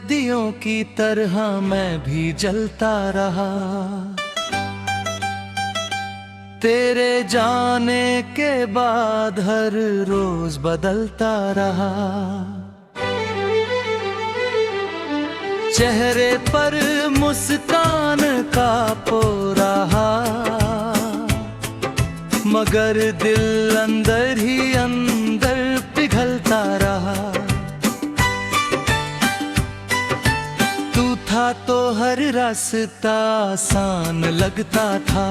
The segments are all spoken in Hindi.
दियों की तरह मैं भी जलता रहा। तेरे जाने के बाद हर रोज बदलता रहा। चेहरे पर मुस्कान का पोरहा, मगर दिल अंदर ही अंदर पिघलता रहा। तू था तो हर रास्ता आसान लगता था,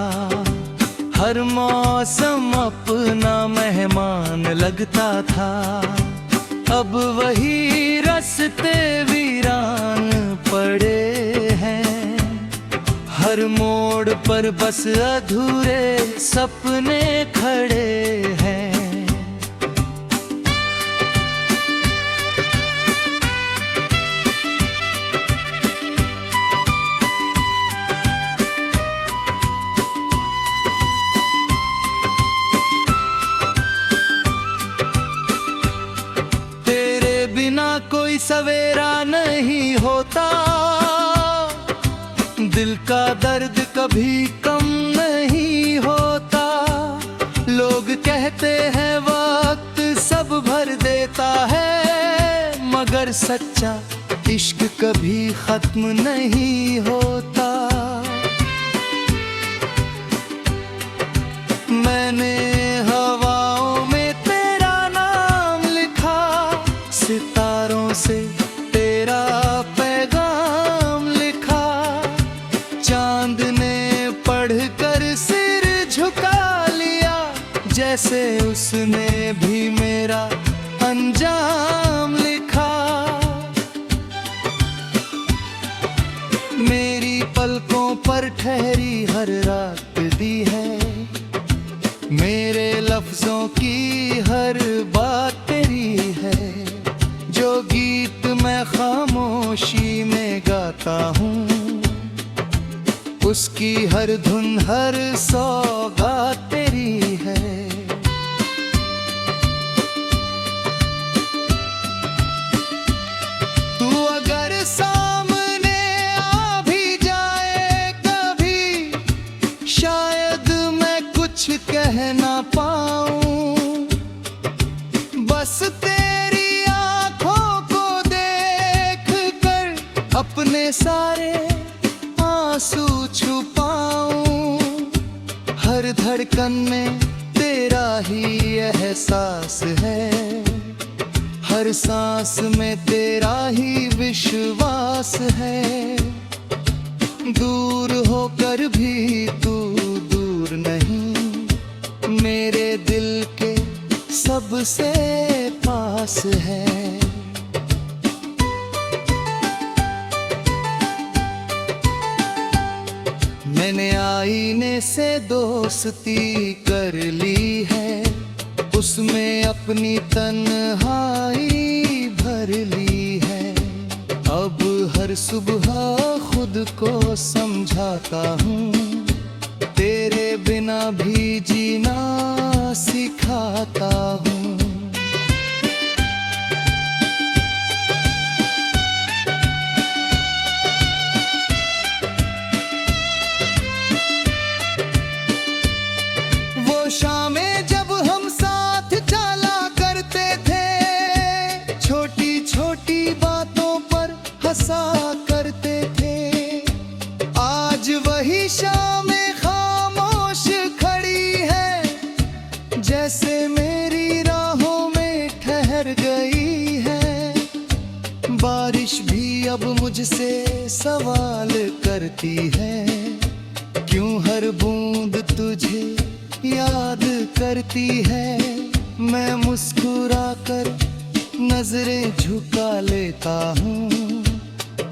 हर मौसम अपना मेहमान लगता था। अब वही रास्ते वीरान पड़े हैं, हर मोड़ पर बस अधूरे सपने खड़े हैं। तेरे बिना कोई सवेरा नहीं होता, दिल का दर्द कभी कम नहीं होता। लोग कहते हैं वक्त सब भर देता है, मगर सच्चा इश्क कभी खत्म नहीं होता। मैंने हवाओं में तेरा नाम लिखा, सितारों से तेरा पैगाम लिखा। चांद ने पढ़कर सिर झुका लिया, जैसे उसने भी मेरा अंजाम लिखा। मेरी पलकों पर ठहरी हर रात दी है, मेरे लफ्जों की हर बात तेरी है। जो गीत मैं खामोशी में गाता हूँ, उसकी हर धुन हर सौगात तेरी है। तू अगर सामने आ भी जाए कभी, शायद मैं कुछ कह ना पाऊं। बस तेरी आंखों को देख कर अपने सारे आंसू छुपाऊं। हर धड़कन में तेरा ही एहसास है, हर सांस में तेरा ही विश्वास है। दूर होकर भी तू दूर नहीं, मेरे दिल के सबसे पास है। मैंने आईने से दोस्ती कर ली है, उसमें अपनी तन्हाई भर ली है। अब हर सुबह खुद को समझाता हूँ, तेरे बिना भी जीना सिखाता हूँ। शामें जब हम साथ चला करते थे, छोटी छोटी बातों पर हंसा करते थे। आज वही शामें खामोश खड़ी है, जैसे मेरी राहों में ठहर गई है। बारिश भी अब मुझसे सवाल करती है, क्यों हर बूंद तुझे याद करती है। मैं मुस्कुरा कर नजरें झुका लेता हूँ,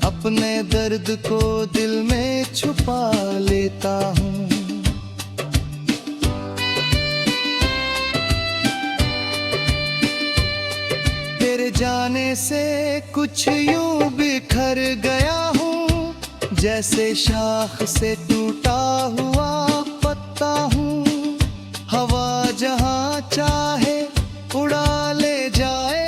अपने दर्द को दिल में छुपा लेता हूँ। तेरे जाने से कुछ यूं बिखर गया हूँ, जैसे शाख से टूटा हुआ पत्ता हूँ। हवा जहाँ चाहे उड़ा ले जाए,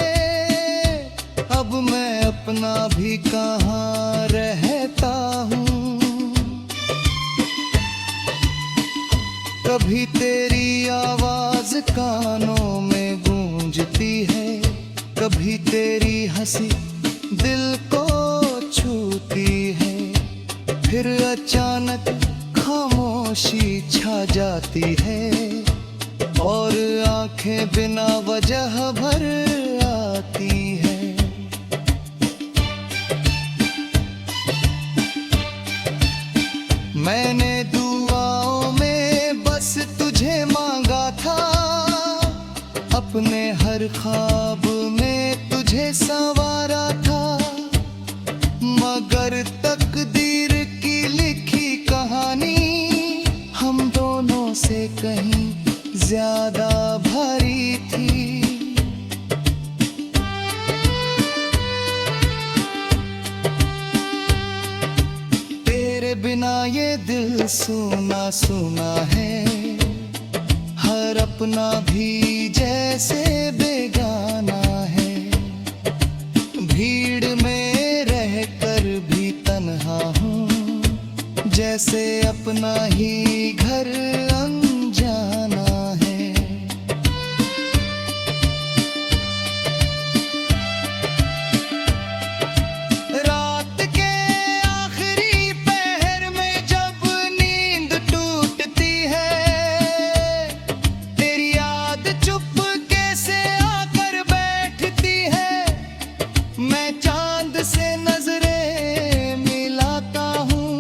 अब मैं अपना भी कहाँ रहता हूँ। कभी तेरी आवाज कानों में गूंजती है, कभी तेरी हंसी दिल को छूती है, फिर अचानक खामोशी छा जाती है और आंखें बिना वजह भर आती है। मैंने दुआओं में बस तुझे मांगा था, अपने हर ख्वाब में तुझे संवारा था, मगर तकदीर की लिखी कहानी हम दोनों से कहीं ज्यादा भारी थी। तेरे बिना ये दिल सूना सूना है, हर अपना भी जैसे बेगाना है। भीड़ में रहकर भी तन्हा हूँ, जैसे अपना ही घर अनजाना है। रात के आखिरी पहर में जब नींद टूटती है, तेरी याद चुपके से आकर बैठती है। मैं चांद से नजरें मिलाता हूँ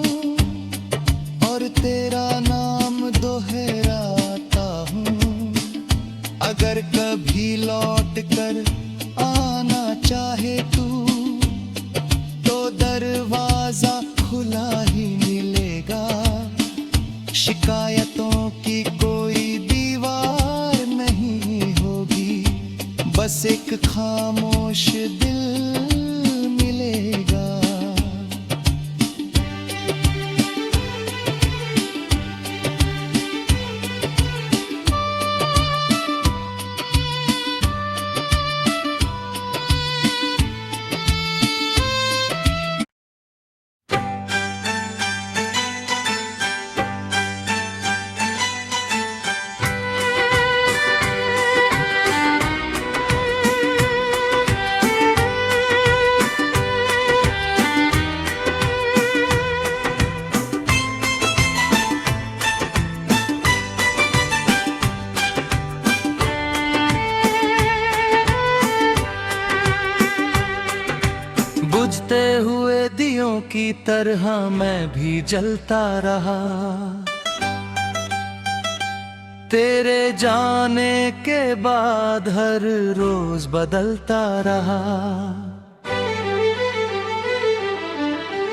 और तेरा नाम दोहराता हूँ। अगर कभी लौट कर आना चाहे तू, तो दरवाजा खुला ही मिलेगा। शिकायतों की कोई दीवार नहीं होगी, बस एक खामोश दिल मिलेगा। बुझते हुए दियों की तरह मैं भी जलता रहा, तेरे जाने के बाद हर रोज बदलता रहा।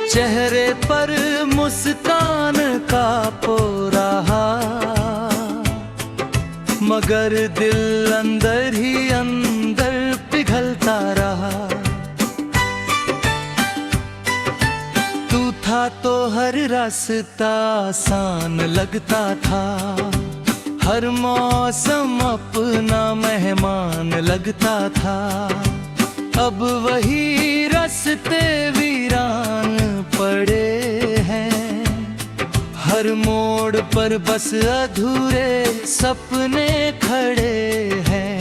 चेहरे पर मुस्कान का पोरहा, मगर दिल अंदर ही अंदर पिघलता रहा। था तो हर रास्ता आसान लगता था, हर मौसम अपना मेहमान लगता था। अब वही रास्ते वीरान पड़े हैं, हर मोड़ पर बस अधूरे सपने खड़े हैं।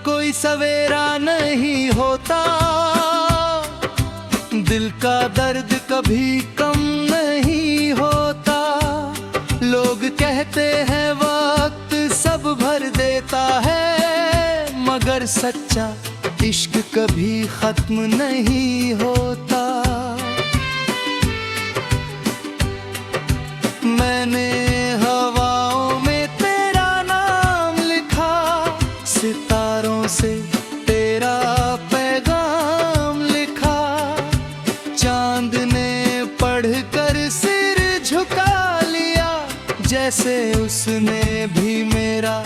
कोई सवेरा नहीं होता, दिल का दर्द कभी कम नहीं होता। लोग कहते हैं वक्त सब भर देता है, मगर सच्चा इश्क कभी खत्म नहीं होता। मैंने हवाओं में तेरा नाम लिखा, सितारों से तेरा पैगाम लिखा। चांद ने पढ़कर सिर झुका लिया, जैसे उसने भी मेरा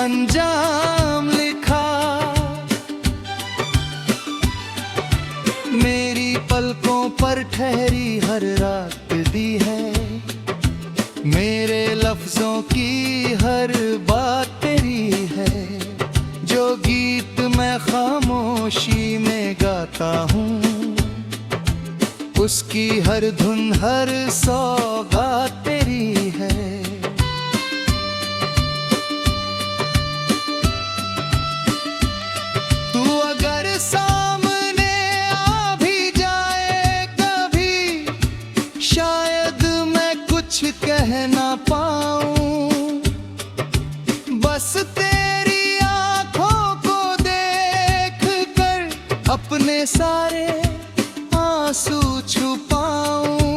अंजाम लिखा। पलकों पर ठहरी हर रात दी है। मेरे लफ्जों की हर बात तेरी है, जो गीत मैं खामोशी में गाता हूँ, उसकी हर धुन हर सौगात तेरी है। तू अगर सामने आ भी जाए कभी, शायद मैं कुछ कह ना पाऊं, बस तेरी आंखों को देख कर अपने सारे आंसू छुपाऊं।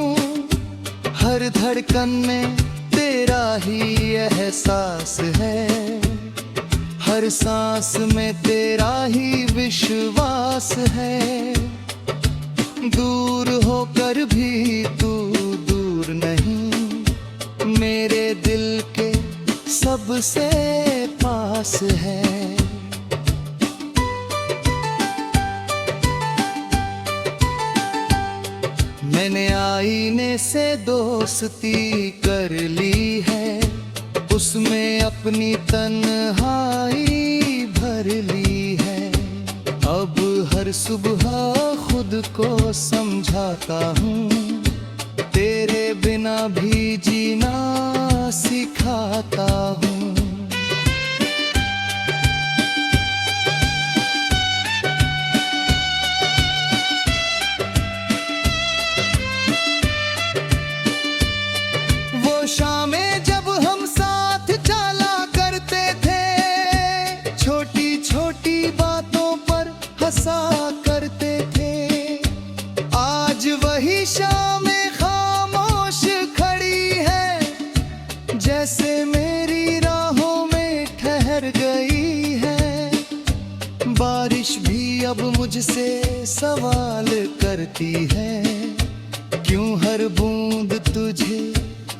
हर धड़कन में तेरा ही एहसास है, हर सांस में तेरा ही विश्वास है। दूर होकर भी तू दूर नहीं, मेरे दिल के सबसे पास है। मैंने आईने से दोस्ती कर ली है, उसमें अपनी तन्हाई भर ली है। अब हर सुबह खुद को समझाता हूँ, तेरे बिना भी जीना सिखाता हूँ। शामें जब हम साथ चला करते थे, छोटी छोटी बातों पर हंसा करते थे। आज वही शामें खामोश खड़ी है, जैसे मेरी राहों में ठहर गई है। बारिश भी अब मुझसे सवाल करती है, क्यों हर बूंद तुझे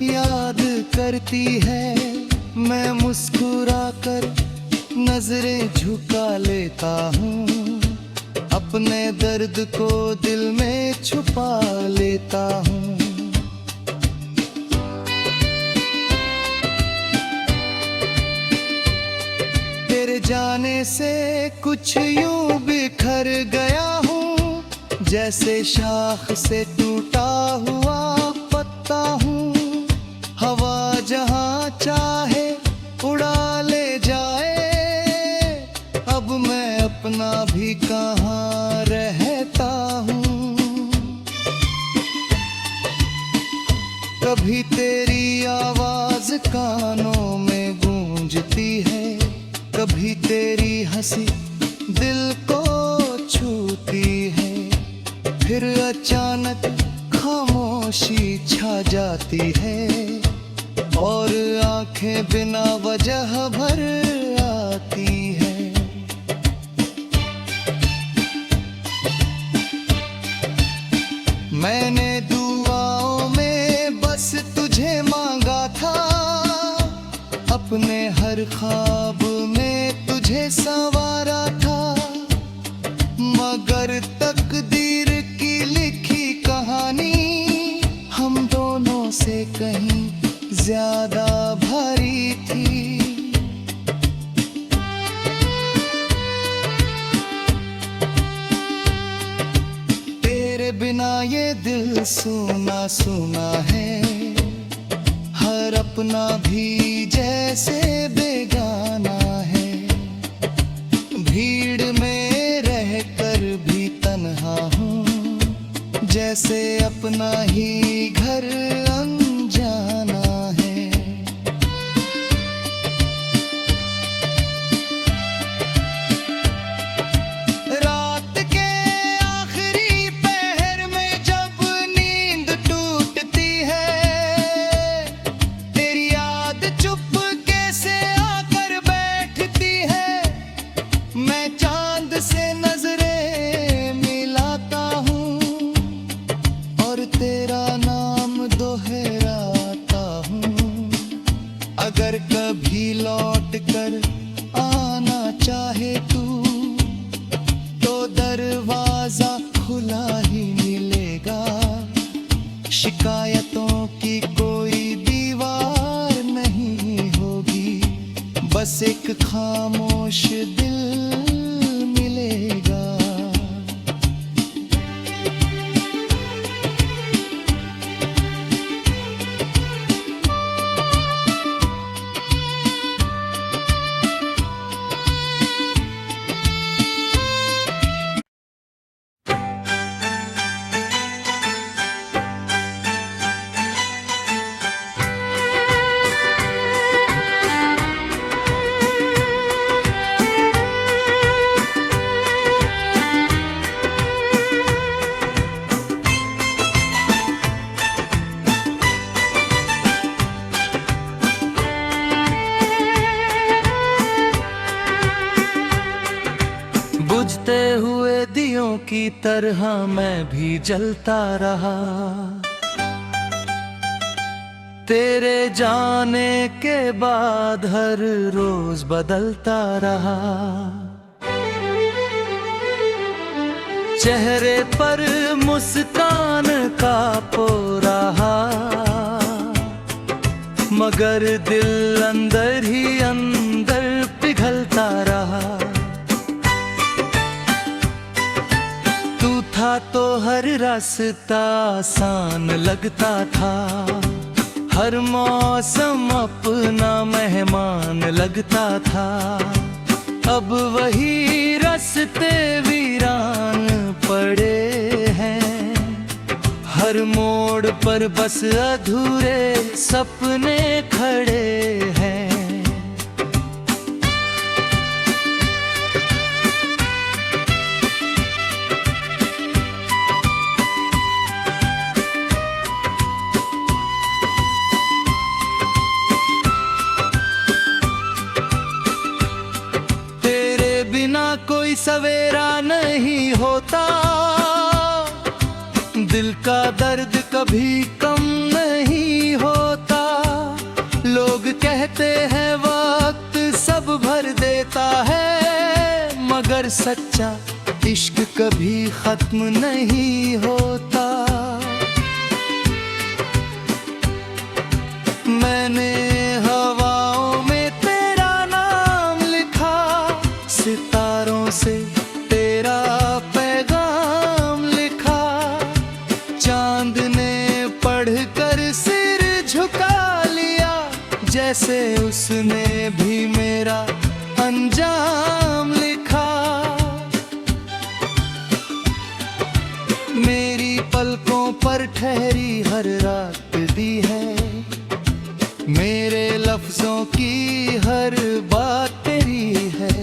याद करती है। मैं मुस्कुरा कर नजरें झुका लेता हूँ, अपने दर्द को दिल में छुपा लेता हूँ। तेरे जाने से कुछ यूं बिखर गया हूँ, जैसे शाख से टूटा हुआ पत्ता हूँ। हवा जहाँ चाहे उड़ा ले जाए, अब मैं अपना भी कहाँ रहता हूँ। कभी तेरी आवाज कानों में गूंजती है, कभी तेरी हंसी दिल को छूती है। फिर अचानक खामोशी छा जाती है, और आंखें बिना वजह भर आती है। मैंने दुआओं में बस तुझे मांगा था, अपने हर ख्वाब में तुझे संवारा था। मगर तकदीर की लिखी कहानी हम दोनों से कहीं ज्यादा भारी थी। तेरे बिना ये दिल सूना सूना है, हर अपना भी जैसे बेगाना है। भीड़ में रहकर भी तन्हा हूँ, जैसे अपना ही घर अनजाना है। रात के आखिरी पहर में जब नींद टूटती है, तेरी याद चुपके से आकर बैठती है। मैं चांद से नजरें मिलाता हूँ, और तेरा हुए दियों की तरह मैं भी जलता रहा। तेरे जाने के बाद हर रोज बदलता रहा। चेहरे पर मुस्कान का पोरहा, मगर दिल अंदर ही अंदर पिघलता रहा। तू था तो हर रास्ता आसान लगता था, हर मौसम अपना मेहमान लगता था। अब वही रास्ते वीरान पड़े हैं, हर मोड़ पर बस अधूरे सपने खड़े हैं। कोई सवेरा नहीं होता, दिल का दर्द कभी कम नहीं होता। लोग कहते हैं वक्त सब भर देता है, मगर सच्चा इश्क कभी खत्म नहीं होता। मैंने हवाओं में तेरा नाम लिखा, सितारों से तेरा पैगाम लिखा। चांद ने पढ़कर सिर झुका लिया, जैसे उसने भी मेरा अंजाम लिखा। मेरी पलकों पर ठहरी हर रात दी है, मेरे लफ्जों की हर बात तेरी है।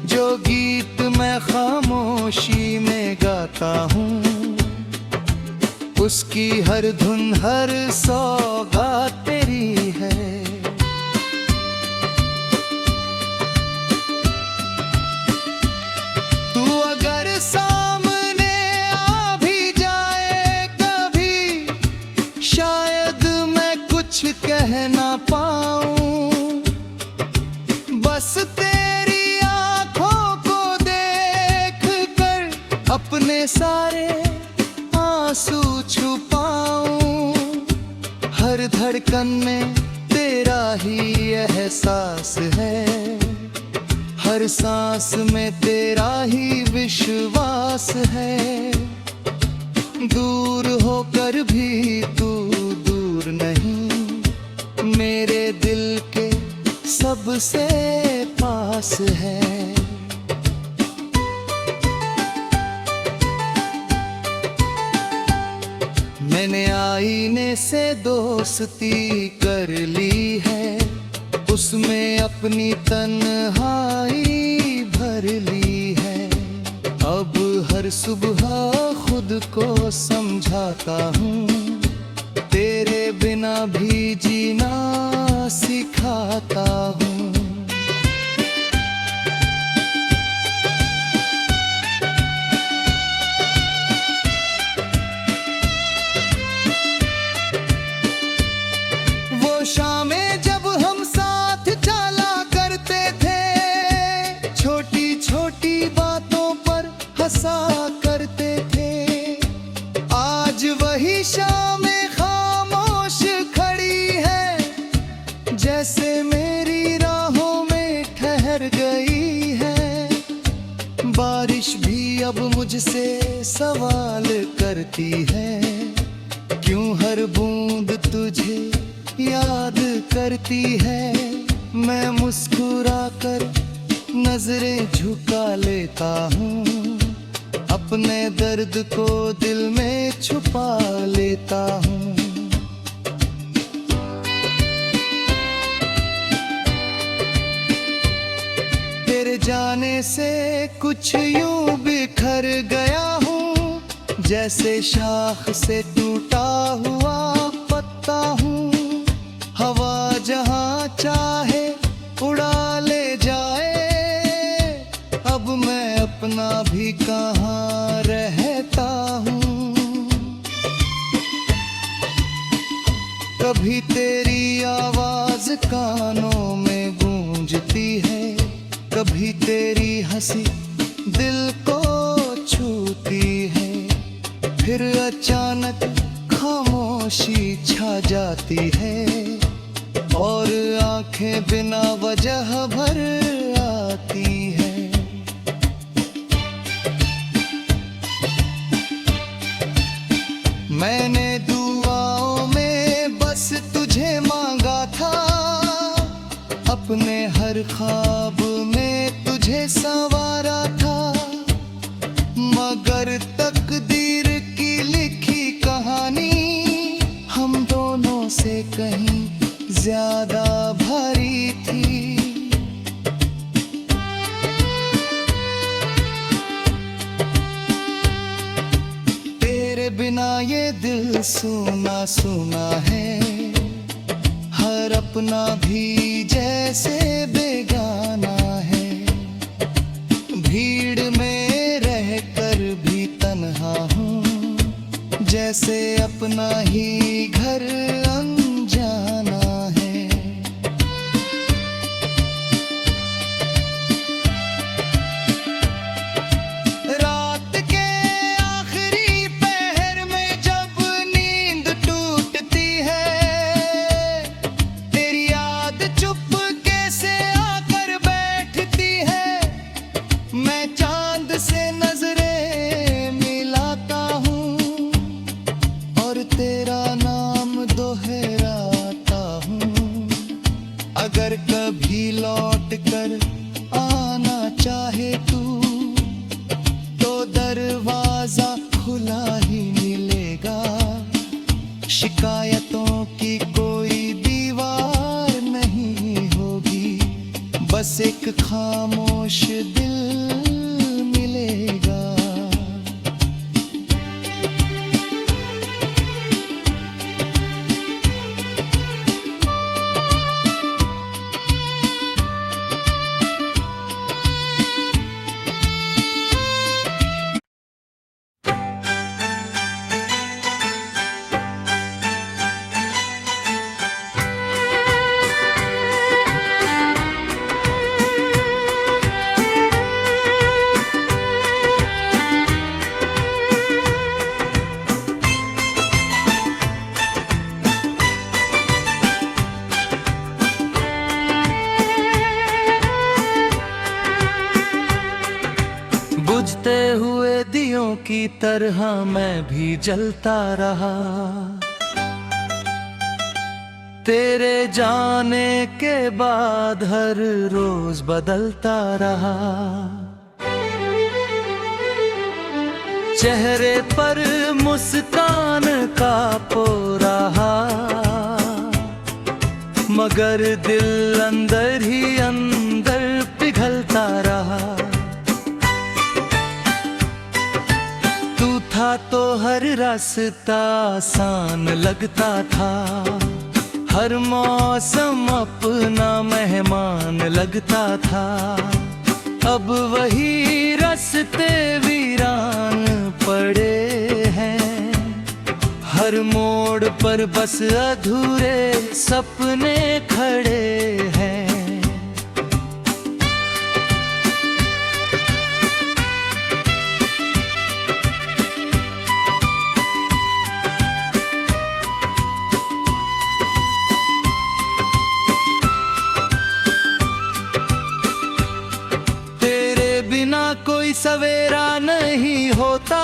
जो गीत मैं खामोशी में गाता हूँ, उसकी हर धुन हर सौगात तेरी है। तू अगर सामने आ भी जाए कभी, शायद मैं कुछ कह ना पाऊं। बस तेरी आंखों को देख कर अपने सारे आंसू छुपाऊं। हर धड़कन में तेरा ही एहसास है, हर सांस में तेरा ही विश्वास है। दूर होकर भी तू दूर नहीं, मेरे दिल के सबसे पास है। मैंने आईने से दोस्ती कर ली है, उसमें अपनी तन्हाई भर ली है। अब हर सुबह खुद को समझाता हूँ, तेरे बिना भी जीना सिखाता हूँ। शामें जब हम साथ चला करते थे, छोटी छोटी बातों पर हंसा करते थे। आज वही शामें खामोश खड़ी है, जैसे मेरी राहों में ठहर गई है। बारिश भी अब मुझसे सवाल करती है, क्यों हर बूंद तुझे याद करती है। मैं मुस्कुरा कर नजरें झुका लेता हूँ, अपने दर्द को दिल में छुपा लेता हूँ। तेरे जाने से कुछ यूं बिखर गया हूँ, जैसे शाख से टूटा हुआ पत्ता हूँ। हवा जहाँ चाहे उड़ा ले जाए, अब मैं अपना भी कहाँ रहता हूँ। कभी तेरी आवाज कानों में गूंजती है, कभी तेरी हंसी दिल को छूती है, फिर अचानक खामोशी छा जाती है और आंखें बिना वजह भर आती है। मैंने दुआओं में बस तुझे मांगा था, अपने हर ख्वाब में तुझे संवारा था, मगर तकदीर की लिखी कहानी हम दोनों से कहीं ज्यादा भारी थी। तेरे बिना ये दिल सूना सूना है, हर अपना भी जैसे बेगाना है। भीड़ में रहकर भी तन्हा हूँ, जैसे अपना ही घर अनजाना है। रात के आखिरी पहर में जब नींद टूटती है, तेरी याद चुपके से आकर बैठती है। मैं चांद से नजरें मिलाता हूँ और तेरा नाम दोहराता हूँ। अगर कभी लौट कर आना चाहे तू, तो दरवाजा खुला ही मिलेगा। शिकायतों की कोई दीवार नहीं होगी, बस एक खामोश दिल मिलेगा। बुझते हुए दियों की तरह मैं भी जलता रहा, तेरे जाने के बाद हर रोज बदलता रहा। चेहरे पर मुस्कान का पोरहा, मगर दिल अंदर ही अंदर पिघलता रहा। था तो हर रास्ता आसान लगता था, हर मौसम अपना मेहमान लगता था। अब वही रास्ते वीरान पड़े हैं, हर मोड़ पर बस अधूरे सपने खड़े हैं। कोई सवेरा नहीं होता,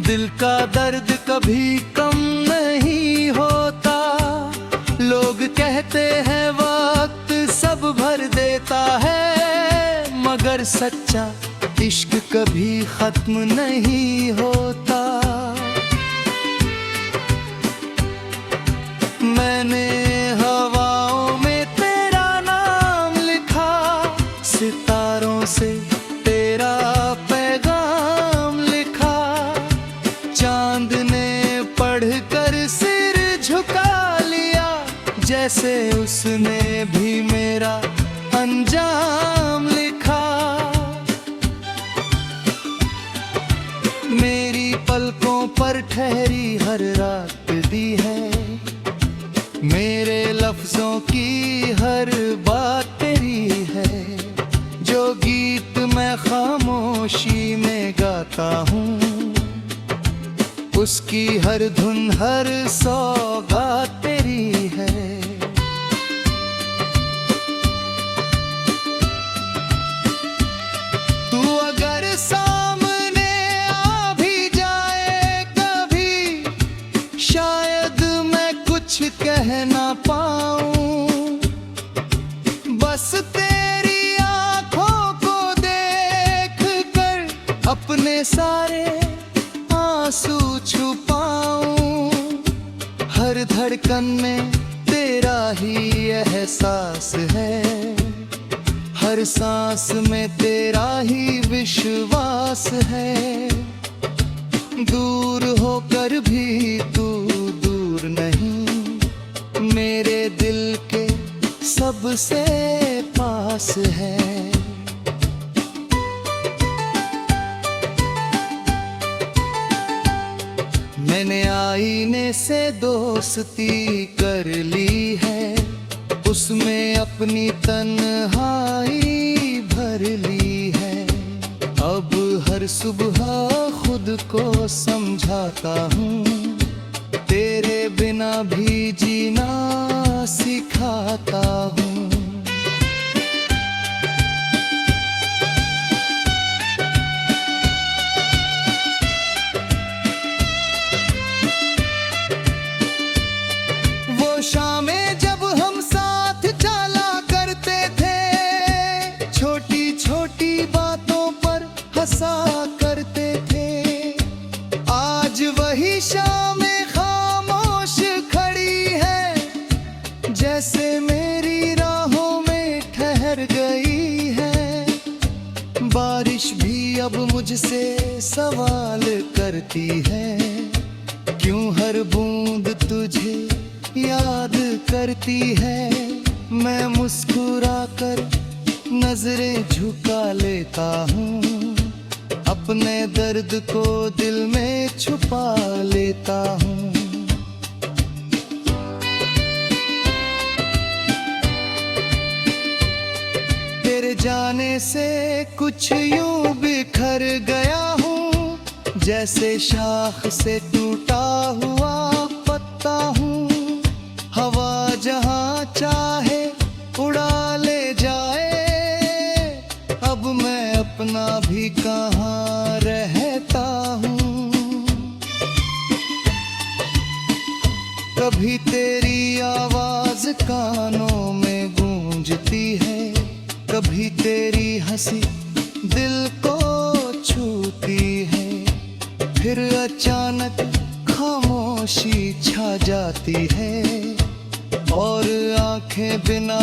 दिल का दर्द कभी कम नहीं होता। लोग कहते हैं वक्त सब भर देता है, मगर सच्चा इश्क कभी खत्म नहीं होता। मैंने हवाओं में तेरा नाम लिखा, सितारों से तेरा पैगाम लिखा। चांद ने पढ़कर सिर झुका लिया, जैसे उसने भी मेरा अंजाम लिखा। पलकों पर ठहरी हर रात दी है। मेरे लफ्जों की हर बात तेरी है। जो गीत मैं खामोशी में गाता हूँ, उसकी हर धुन हर सौगात तेरी है। तू अगर सामने आ भी जाए कभी, शायद मैं कुछ कह ना पाऊं। बस तेरी आंखों को देख कर अपने सारे आंसू छुपाऊं। हर धड़कन में तेरा ही एहसास है, हर सांस में तेरा ही विश्वास है। दूर होकर भी तू दूर नहीं, मेरे दिल के सबसे पास है। मैंने आईने से दोस्ती कर ली है, उसमें अपनी तन्हाई भर ली है। अब हर सुबह खुद को समझाता हूँ, तेरे बिना भी जीना सिखाता हूँ। शामें जब हम साथ चला करते थे, छोटी छोटी बातों पर हंसा करते थे। आज वही शामें खामोश खड़ी है, जैसे मेरी राहों में ठहर गई है। बारिश भी अब मुझसे सवाल करती है, क्यों हर बूंद तुझे याद करती है। मैं मुस्कुरा कर नजरें झुका लेता हूँ, अपने दर्द को दिल में छुपा लेता हूँ। तेरे जाने से कुछ यूं बिखर गया हूँ, जैसे शाख से टूटा हुआ पत्ता हूँ। हवा जहाँ चाहे उड़ा ले जाए, अब मैं अपना भी कहाँ रहता हूँ। कभी तेरी आवाज कानों में गूंजती है, कभी तेरी हंसी दिल को छूती है। फिर अचानक खामोशी छा जाती है, और आंखें बिना